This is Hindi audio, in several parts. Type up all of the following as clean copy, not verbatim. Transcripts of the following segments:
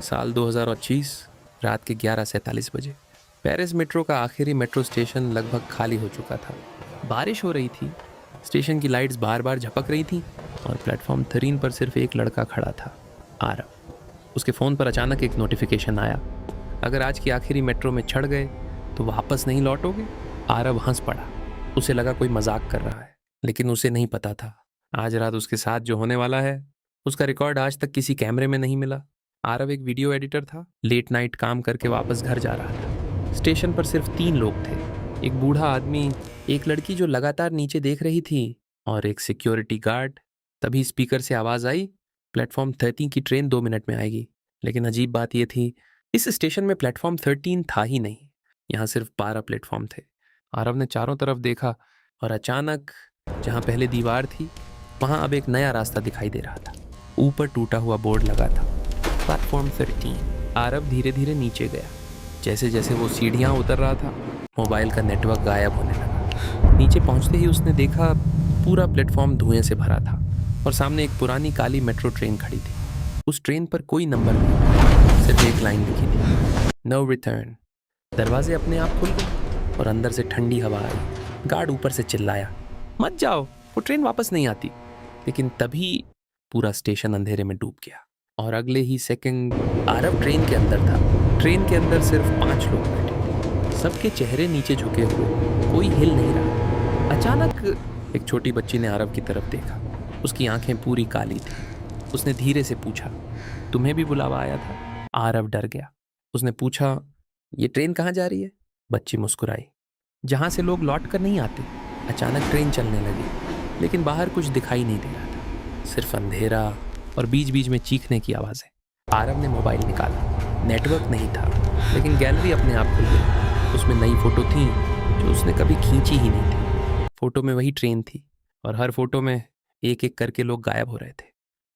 साल 2025, रात के 11:47 बजे। पेरिस मेट्रो का आखिरी मेट्रो स्टेशन लगभग खाली हो चुका था। बारिश हो रही थी, स्टेशन की लाइट्स बार बार झपक रही थीं और प्लेटफॉर्म 13 पर सिर्फ एक लड़का खड़ा था, आरव। उसके फ़ोन पर अचानक एक नोटिफिकेशन आया, अगर आज की आखिरी मेट्रो में चढ़ गए तो वापस नहीं लौटोगे। आरव हंस पड़ा। उसे लगा कोई मजाक कर रहा है, लेकिन उसे नहीं पता था आज रात उसके साथ जो होने वाला है उसका रिकॉर्ड आज तक किसी कैमरे में नहीं मिला। आरव एक वीडियो एडिटर था, लेट नाइट काम करके वापस घर जा रहा था। स्टेशन पर सिर्फ 3 लोग थे, एक बूढ़ा आदमी, एक लड़की जो लगातार नीचे देख रही थी और एक सिक्योरिटी गार्ड। तभी स्पीकर से आवाज़ आई, प्लेटफॉर्म 13 की ट्रेन 2 मिनट में आएगी। लेकिन अजीब बात यह थी, इस स्टेशन में प्लेटफॉर्म 13 था ही नहीं, यहाँ सिर्फ 12 प्लेटफॉर्म थे। आरव ने चारों तरफ देखा और अचानक जहाँ पहले दीवार थी वहाँ अब एक नया रास्ता दिखाई दे रहा था। ऊपर टूटा हुआ बोर्ड लगा था, प्लेटफॉर्म 13। आरव धीरे धीरे नीचे गया। जैसे जैसे वो सीढ़ियाँ उतर रहा था, मोबाइल का नेटवर्क गायब होने लगा। नीचे पहुँचते ही उसने देखा पूरा प्लेटफॉर्म धुएं से भरा था और सामने एक पुरानी काली मेट्रो ट्रेन खड़ी थी। उस ट्रेन पर कोई नंबर नहीं, सिर्फ एक लाइन लिखी थी, नो रिटर्न। दरवाजे अपने आप खुल गए और अंदर से ठंडी हवा आई। गार्ड ऊपर से चिल्लाया, मत जाओ, वो ट्रेन वापस नहीं आती। लेकिन तभी पूरा स्टेशन अंधेरे में डूब गया और अगले ही सेकंड आरव ट्रेन के अंदर था। ट्रेन के अंदर सिर्फ 5 लोग बैठे, सबके चेहरे नीचे झुके हुए, कोई हिल नहीं रहा। अचानक एक छोटी बच्ची ने आरव की तरफ देखा, उसकी आंखें पूरी काली थी। उसने धीरे से पूछा, तुम्हें भी बुलावा आया था? आरव डर गया। उसने पूछा, ये ट्रेन कहाँ जा रही है? बच्ची मुस्कुराई, जहाँ से लोग लौट कर नहीं आते। अचानक ट्रेन चलने लगी, लेकिन बाहर कुछ दिखाई नहीं दे रहा था, सिर्फ अंधेरा और बीच बीच में चीखने की आवाज़ें। आरव ने मोबाइल निकाला, नेटवर्क नहीं था, लेकिन गैलरी अपने आप खुल गई। उसमें नई फोटो थी जो उसने कभी खींची ही नहीं थी। फोटो में वही ट्रेन थी और हर फोटो में एक एक करके लोग गायब हो रहे थे।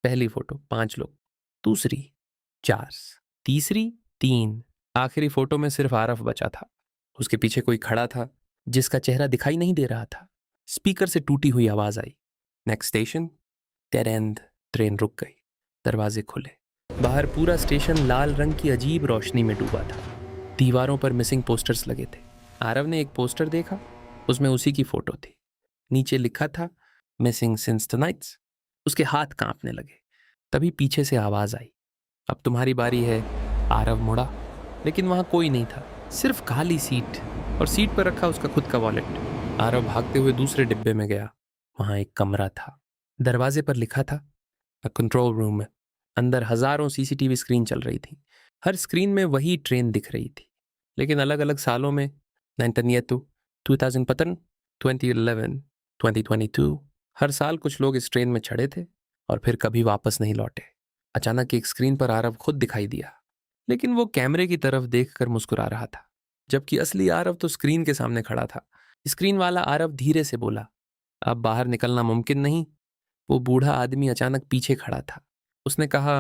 पहली फोटो 5 लोग, दूसरी 4, तीसरी 3, आखिरी फोटो में सिर्फ आरव बचा था। उसके पीछे कोई खड़ा था जिसका चेहरा दिखाई नहीं दे रहा था। स्पीकर से टूटी हुई आवाज आई, next station dead end. Train रुक गई, दरवाजे खुले। बाहर पूरा स्टेशन लाल रंग की अजीब रोशनी में डूबा था। दीवारों पर मिसिंग पोस्टर्स लगे थे। आरव ने एक पोस्टर देखा, उसमें उसी की फोटो थी। नीचे लिखा था, मिसिंग सिंस द नाइट्स। उसके हाथ कांपने लगे। तभी पीछे से आवाज आई, अब तुम्हारी बारी है। आरव मुड़ा, लेकिन वहां कोई नहीं था, सिर्फ खाली सीट और सीट पर रखा उसका खुद का वॉलेट। आरव भागते हुए दूसरे डिब्बे में गया। वहां एक कमरा था, दरवाजे पर लिखा था, अ कंट्रोल रूम है। अंदर हजारों सीसीटीवी स्क्रीन चल रही थी। हर स्क्रीन में वही ट्रेन दिख रही थी, लेकिन अलग अलग सालों में। 2000, 2011, 2022। हर साल कुछ लोग इस ट्रेन में चढ़े थे और फिर कभी वापस नहीं लौटे। अचानक एक स्क्रीन पर आरव खुद दिखाई दिया, लेकिन वो कैमरे की तरफ देखकर मुस्कुरा रहा था, जबकि असली आरव तो स्क्रीन के सामने खड़ा था। स्क्रीन वाला आरव धीरे से बोला, अब बाहर निकलना मुमकिन नहीं। वो बूढ़ा आदमी अचानक पीछे खड़ा था। उसने कहा,